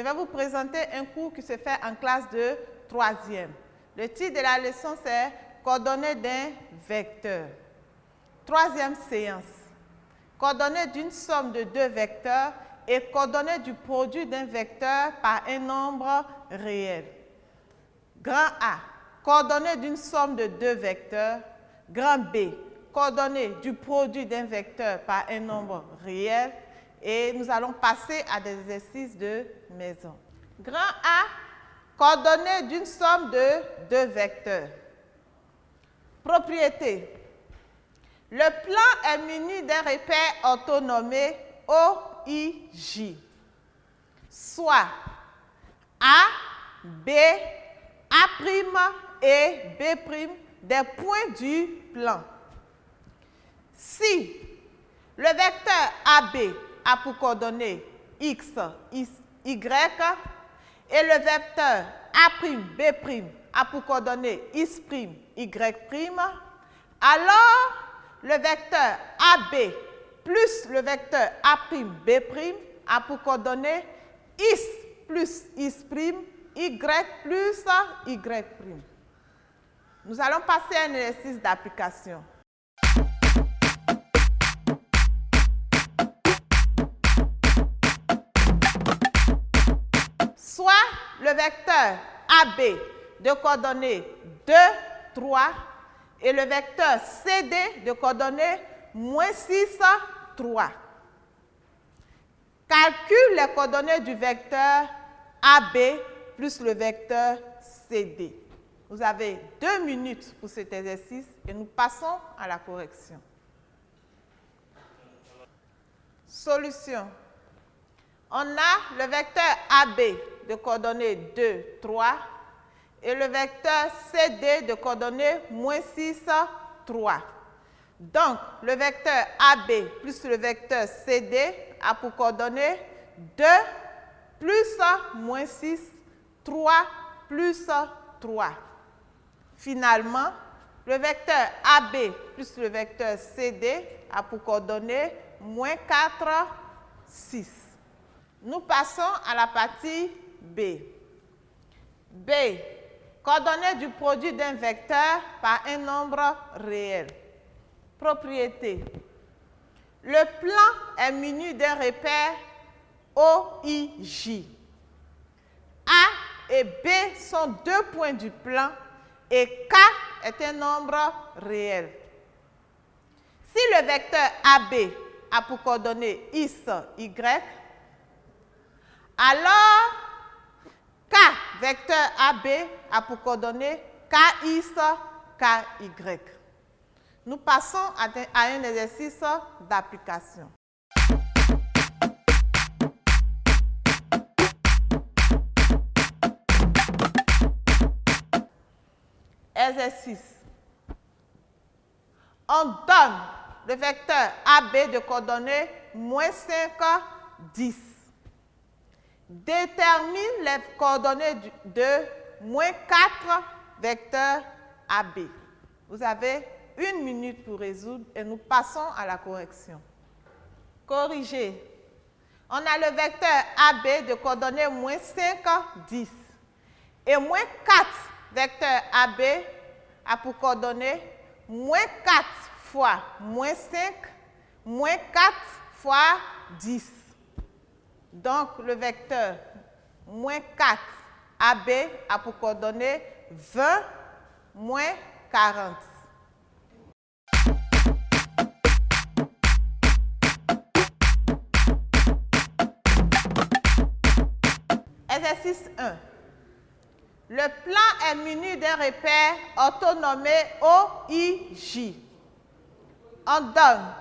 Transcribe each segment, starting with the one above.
vais vous présenter un cours qui se fait en classe de 3e. Le titre de la leçon, c'est « Coordonnées d'un vecteur ». 3e séance. Coordonnées d'une somme de 2 vecteurs et coordonnées du produit d'un vecteur par un nombre réel. Grand A, coordonnées d'une somme de 2 vecteurs. Grand B, coordonnées du produit d'un vecteur par un nombre réel. Et nous allons passer à des exercices de maison. Grand A, coordonnées d'une somme de 2 vecteurs. Propriété. Le plan est muni d'un repère orthonomé OIJ, soit A, B, A' et B' des points du plan. Si le vecteur AB a pour coordonnées X, Y et le vecteur A'B' a pour coordonnées X', Y', alors le vecteur AB plus le vecteur A'B' a pour coordonnées X plus X', Y plus Y'. Nous allons passer à un exercice d'application. Soit le vecteur AB de coordonnées 2, 3 et le vecteur CD de coordonnées -6, 3. Calcule les coordonnées du vecteur AB plus le vecteur CD. Vous avez 2 minutes pour cet exercice et nous passons à la correction. Solution. On a le vecteur AB de coordonnées 2, 3 et le vecteur CD de coordonnées -6, 3. Donc, le vecteur AB plus le vecteur CD a pour coordonnées 2 plus -6, 3 plus 3. Finalement, le vecteur AB plus le vecteur CD a pour coordonnées -4, 6. Nous passons à la partie B. B. Coordonnées du produit d'un vecteur par un nombre réel. Propriété. Le plan est muni d'un repère OIJ. A et B sont 2 points du plan et K est un nombre réel. Si le vecteur AB a pour coordonnées X, Y, alors K, vecteur AB, a pour coordonnées KX, KY. Nous passons à un exercice d'application. Exercice. On donne le vecteur AB de coordonnées -5, 10. Détermine les coordonnées de -4 vecteur AB. Vous avez 1 minute pour résoudre et nous passons à la correction. Corriger. On a le vecteur AB de coordonnées -5, 10. Et -4 vecteur AB a pour coordonnées -4 fois -5, -4 fois 10. Donc, le vecteur -4 AB a pour coordonnées 20, -40. Exercice 1. Le plan est muni d'un repère orthonomé OIJ. On donne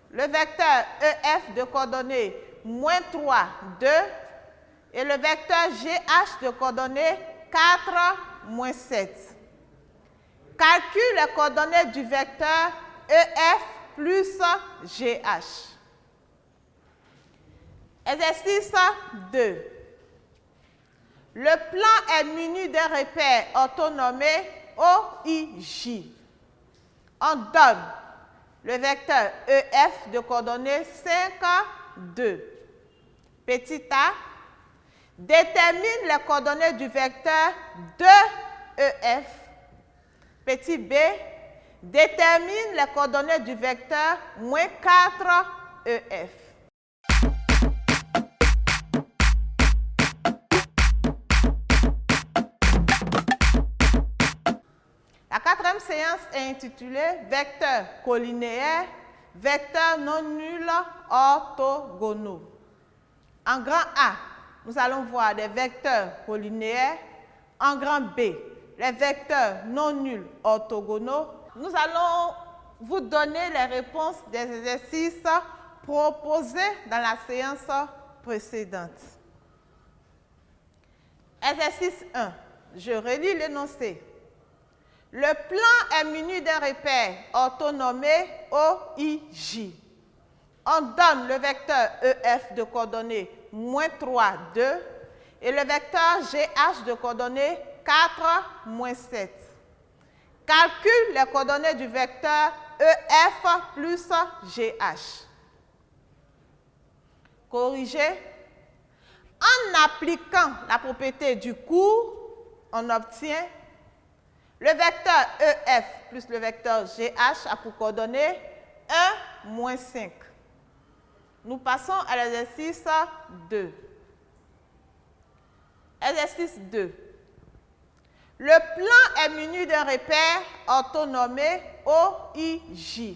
le vecteur EF de coordonnées -3, 2 et le vecteur GH de coordonnées 4, -7. Calcule les coordonnées du vecteur EF plus GH. Exercice 2. Le plan est muni d'un repère orthonomé OIJ. On donne le vecteur EF de coordonnées 5, 2. Petit a, Détermine les coordonnées du vecteur 2EF. Petit b, détermine les coordonnées du vecteur moins 4EF. La quatrième séance est intitulée Vecteurs collinéaires, vecteurs non nuls orthogonaux. En grand A, nous allons voir des vecteurs collinéaires. En grand B, les vecteurs non nuls orthogonaux. Nous allons vous donner les réponses des exercices proposés dans la séance précédente. Exercice 1. Je relis l'énoncé. Le plan est muni d'un repère orthonommé OIJ. On donne le vecteur EF de coordonnées moins 3, 2 et le vecteur GH de coordonnées 4, moins 7. Calcule les coordonnées du vecteur EF plus GH. Corriger. En appliquant la propriété du cours, on obtient le vecteur EF plus le vecteur GH a pour coordonnées 1, moins 5. Nous passons à l'exercice 2. Exercice 2. Le plan est muni d'un repère orthonommé OIJ.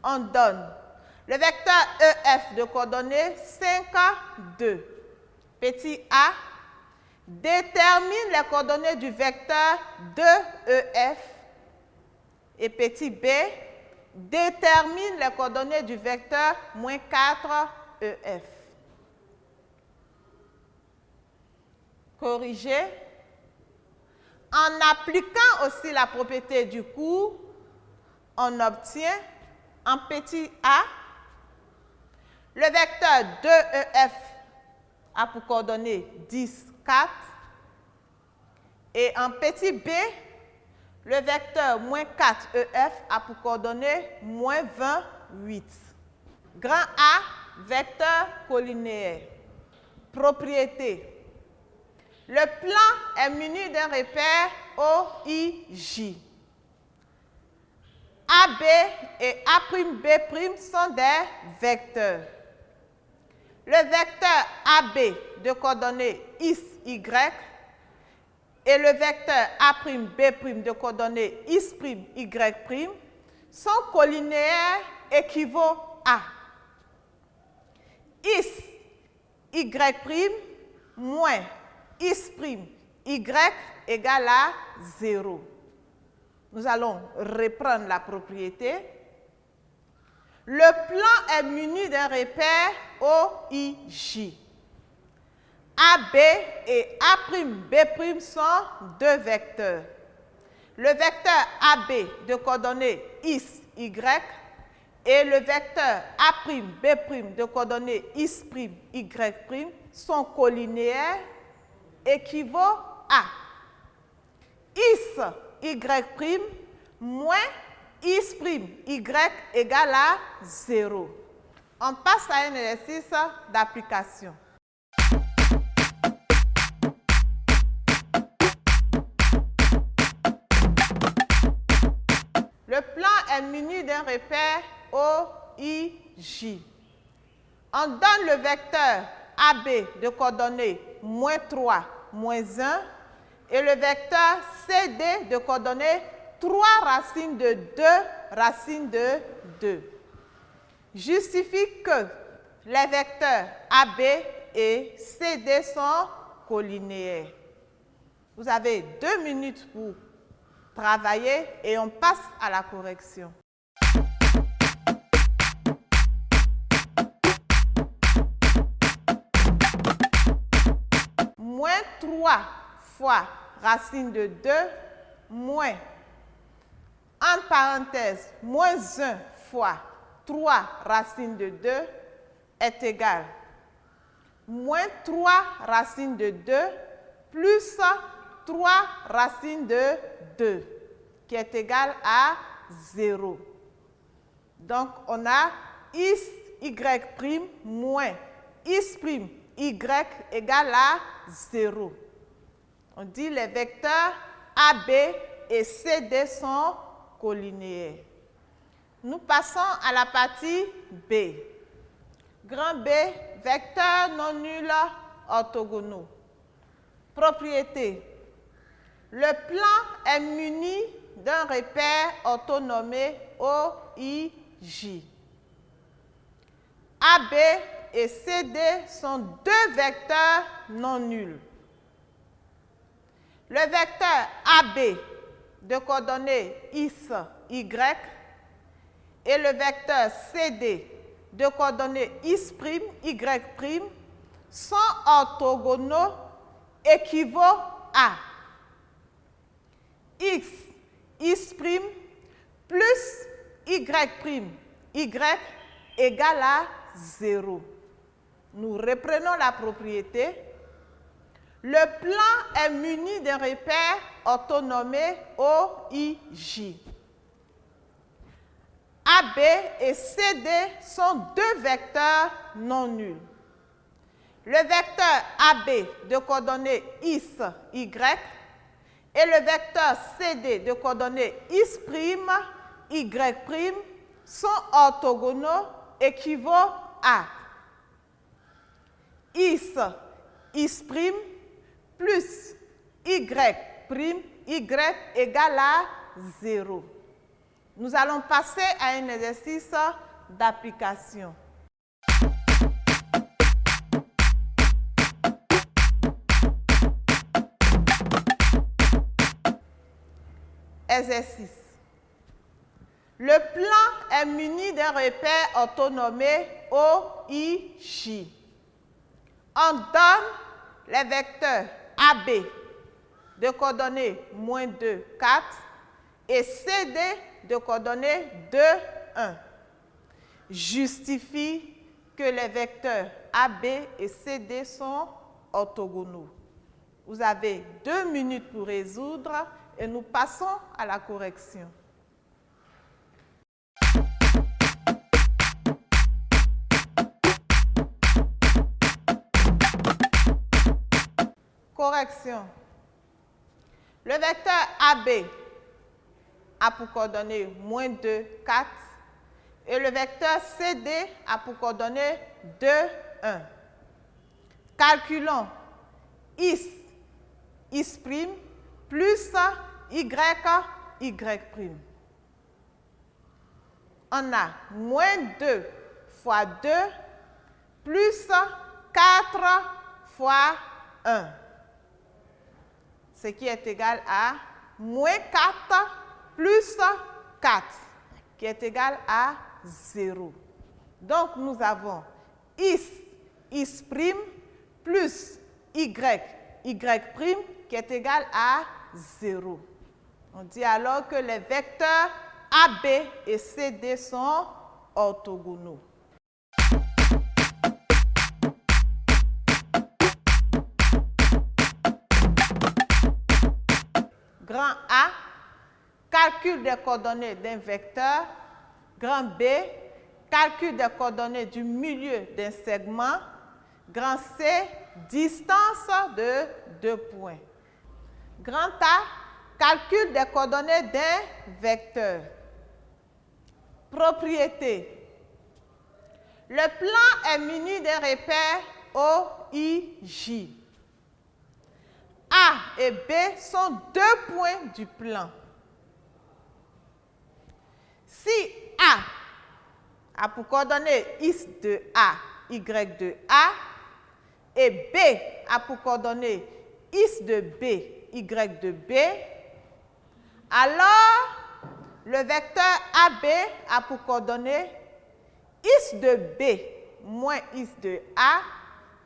On donne le vecteur EF de coordonnées 5, 2. Petit a, détermine les coordonnées du vecteur 2EF. Et petit b, détermine les coordonnées du vecteur moins 4EF. Corriger. En appliquant aussi la propriété du cours, on obtient en petit a, le vecteur 2EF a pour coordonnées 10, 4. Et en petit b, le vecteur moins 4EF a pour coordonnées moins 20, 8. Grand A, vecteur collinéaire. Propriété. Le plan est muni d'un repère OIJ. AB et A'B' sont des vecteurs. Le vecteur AB de coordonnées X, Y et le vecteur A'B' de coordonnées X', Y' sont collinéaires équivaut à X, Y' moins X', Y égale à 0. Nous allons reprendre la propriété. Le plan est muni d'un repère OIJ. AB et A'B' sont deux vecteurs. Le vecteur AB de coordonnées X, Y et le vecteur A'B' de coordonnées X', Y' sont collinéaires équivaut à X, Y' moins X', Y égale à 0. On passe à un exercice d'application. Le plan est muni d'un repère OIJ. On donne le vecteur AB de coordonnées moins 3, moins 1 et le vecteur CD de coordonnées 3 racines de 2 racines de 2. Justifie que les vecteurs AB et CD sont collinéaires. Vous avez 2 minutes pour travailler et on passe à la correction. Moins 3 fois racine de 2 moins, entre parenthèses, moins 1 fois 3 racine de 2 est égal. Moins 3 racine de 2 plus 3 racine de 2 qui est égal à 0. Donc, on a X, Y' moins X', y égale à 0. On dit les vecteurs AB et CD sont collinéaires. Nous passons à la partie B. Grand B, vecteurs non nuls orthogonaux. Propriété. Le plan est muni d'un repère orthonommé OIJ. AB et CD sont deux vecteurs non nuls. Le vecteur AB de coordonnées X, Y et le vecteur CD de coordonnées X', Y' sont orthogonaux équivaut à X, X' plus Y', Y égale à 0. Nous reprenons la propriété. Le plan est muni d'un repère orthonommé OIJ. AB et CD sont deux vecteurs non nuls. Le vecteur AB de coordonnées X, Y et le vecteur CD de coordonnées X', Y' sont orthogonaux équivaut à X, X' plus Y', Y égale à 0. Nous allons passer à un exercice d'application. Exercice. Le plan est muni d'un repère orthonommé OIJ. On donne les vecteurs AB de coordonnées -2, 4 et CD de coordonnées 2, 1. Justifie que les vecteurs AB et CD sont orthogonaux. Vous avez 2 minutes pour résoudre et nous passons à la correction. Correction. Le vecteur AB a pour coordonnées -2, 4 et le vecteur CD a pour coordonnées 2, 1. Calculons X, X' plus Y, Y'. On a -2 fois 2 plus 4 fois 1. Ce qui est égal à -4 plus 4, qui est égal à 0. Donc, nous avons X, X' plus Y, Y', qui est égal à 0. On dit alors que les vecteurs AB et CD sont orthogonaux. Grand A, calcul des coordonnées d'un vecteur. Grand B, calcul des coordonnées du milieu d'un segment. Grand C, distance de 2 points. Grand A, calcul des coordonnées d'un vecteur. Propriété. Le plan est muni d'un repère OIJ. A et B sont 2 points du plan. Si A a pour coordonnées X de A, Y de A, et B a pour coordonnées X de B, Y de B, alors le vecteur AB a pour coordonnées X de B moins X de A,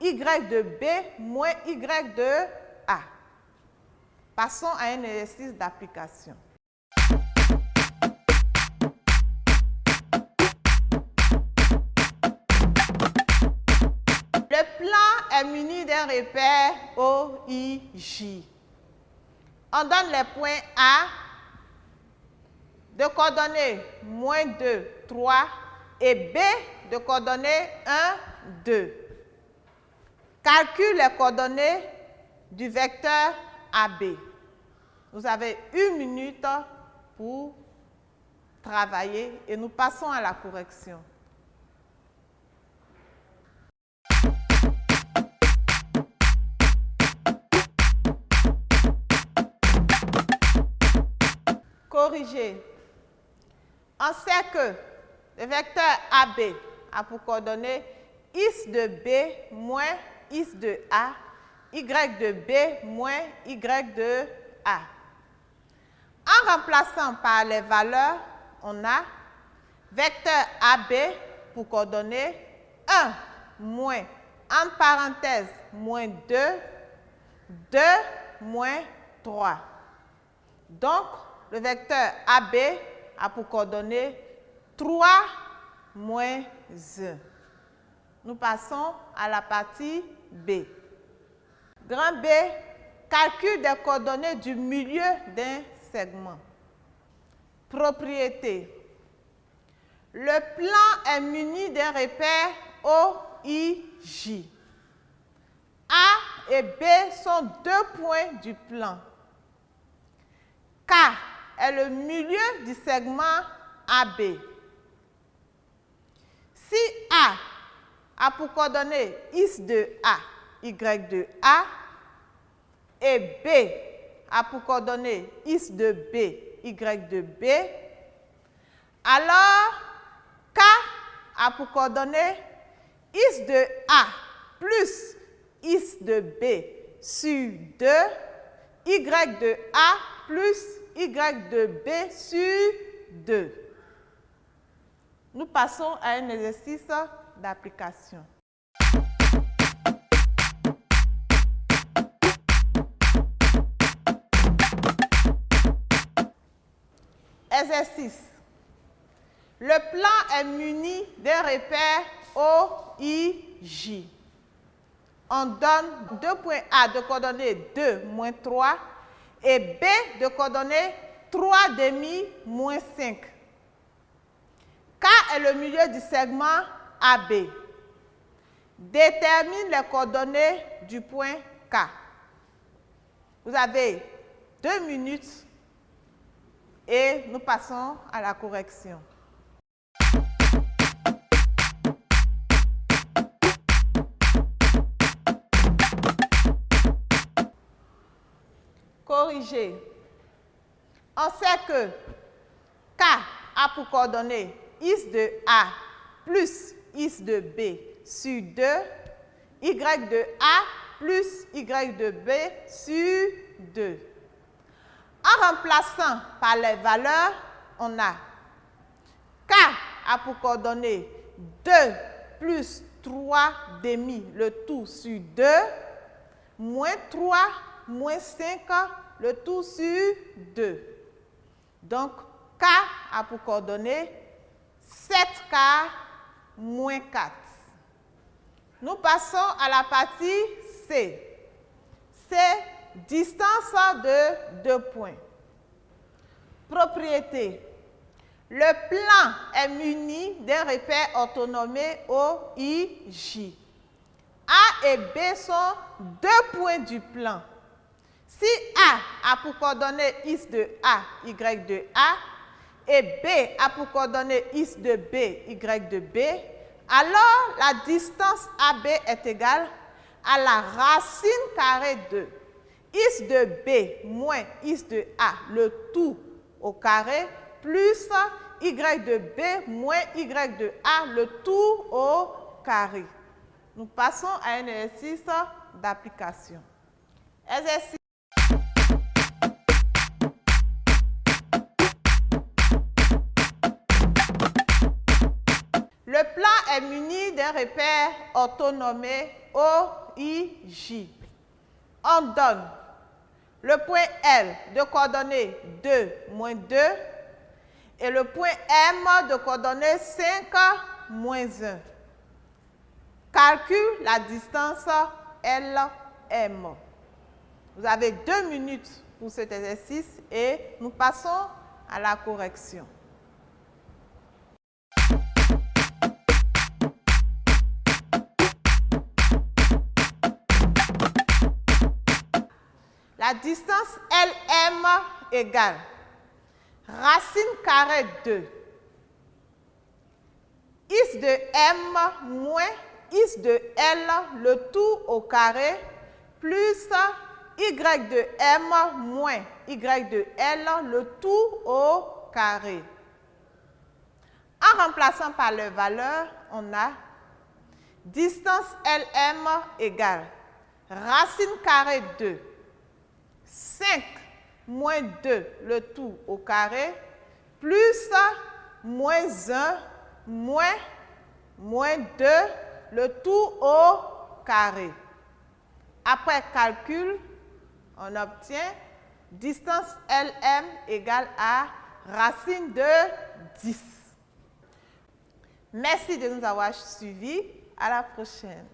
Y de B moins Y de A. Passons à un exercice d'application. Le plan est muni d'un repère OIJ. On donne les points A de coordonnées -2, 3 et B de coordonnées 1, 2. Calcule les coordonnées du vecteur AB. Vous avez 1 minute pour travailler et nous passons à la correction. Corriger. On sait que le vecteur AB a pour coordonnées x de B moins x de A, y de B moins y de A. En remplaçant par les valeurs, on a vecteur AB pour coordonnées 1 moins, entre parenthèses, moins 2, 2 moins 3. Donc, le vecteur AB a pour coordonnées 3 moins 1. Nous passons à la partie B. Grand B, calcul des coordonnées du milieu d'un segment. Propriété. Le plan est muni d'un repère OIJ. A et B sont 2 points du plan. K est le milieu du segment AB. Si A a pour coordonnées x de A, y de A, et B a pour coordonnées x de B, y de B, alors K a pour coordonnées x de A plus x de B sur 2, y de A plus y de B sur 2. Nous passons à un exercice d'application. Exercice. Le plan est muni d'un repère OIJ. On donne 2 points A de coordonnées 2, moins 3 et B de coordonnées 3 demi, moins 5. K est le milieu du segment AB. Détermine les coordonnées du point K. Vous avez 2 minutes et nous passons à la correction. Corriger. On sait que K a pour coordonnées x de A plus x de B sur 2, y de A plus y de B sur 2. En remplaçant par les valeurs, on a K a pour coordonnées 2 plus 3 demi, le tout sur 2, moins 3, moins 5, le tout sur 2. Donc, K a pour coordonnées 7K moins 4. Nous passons à la partie C. C'est distance de 2 points. Propriété. Le plan est muni d'un repère orthonormé OIJ. A et B sont 2 points du plan. Si A a pour coordonnées x de A, y de A, et B a pour coordonnées x de B, y de B, alors la distance AB est égale à la racine carrée de x de B moins x de A, le tout au carré, plus y de B moins y de A, le tout au carré. Nous passons à un exercice d'application. Exercice. Le plan est muni d'un repère orthonormé OIJ. On donne le point L de coordonnées 2, moins 2 et le point M de coordonnées 5, moins 1. Calcule la distance LM. Vous avez 2 minutes pour cet exercice et nous passons à la correction. La distance LM égale racine carrée 2 is de M moins is de L, le tout au carré, plus Y de M moins Y de L, le tout au carré. En remplaçant par les valeurs, on a distance LM égale racine carrée 2, 5 moins 2, le tout au carré, plus moins 1, moins 2, le tout au carré. Après calcul, on obtient distance LM égale à racine de 10. Merci de nous avoir suivis. À la prochaine.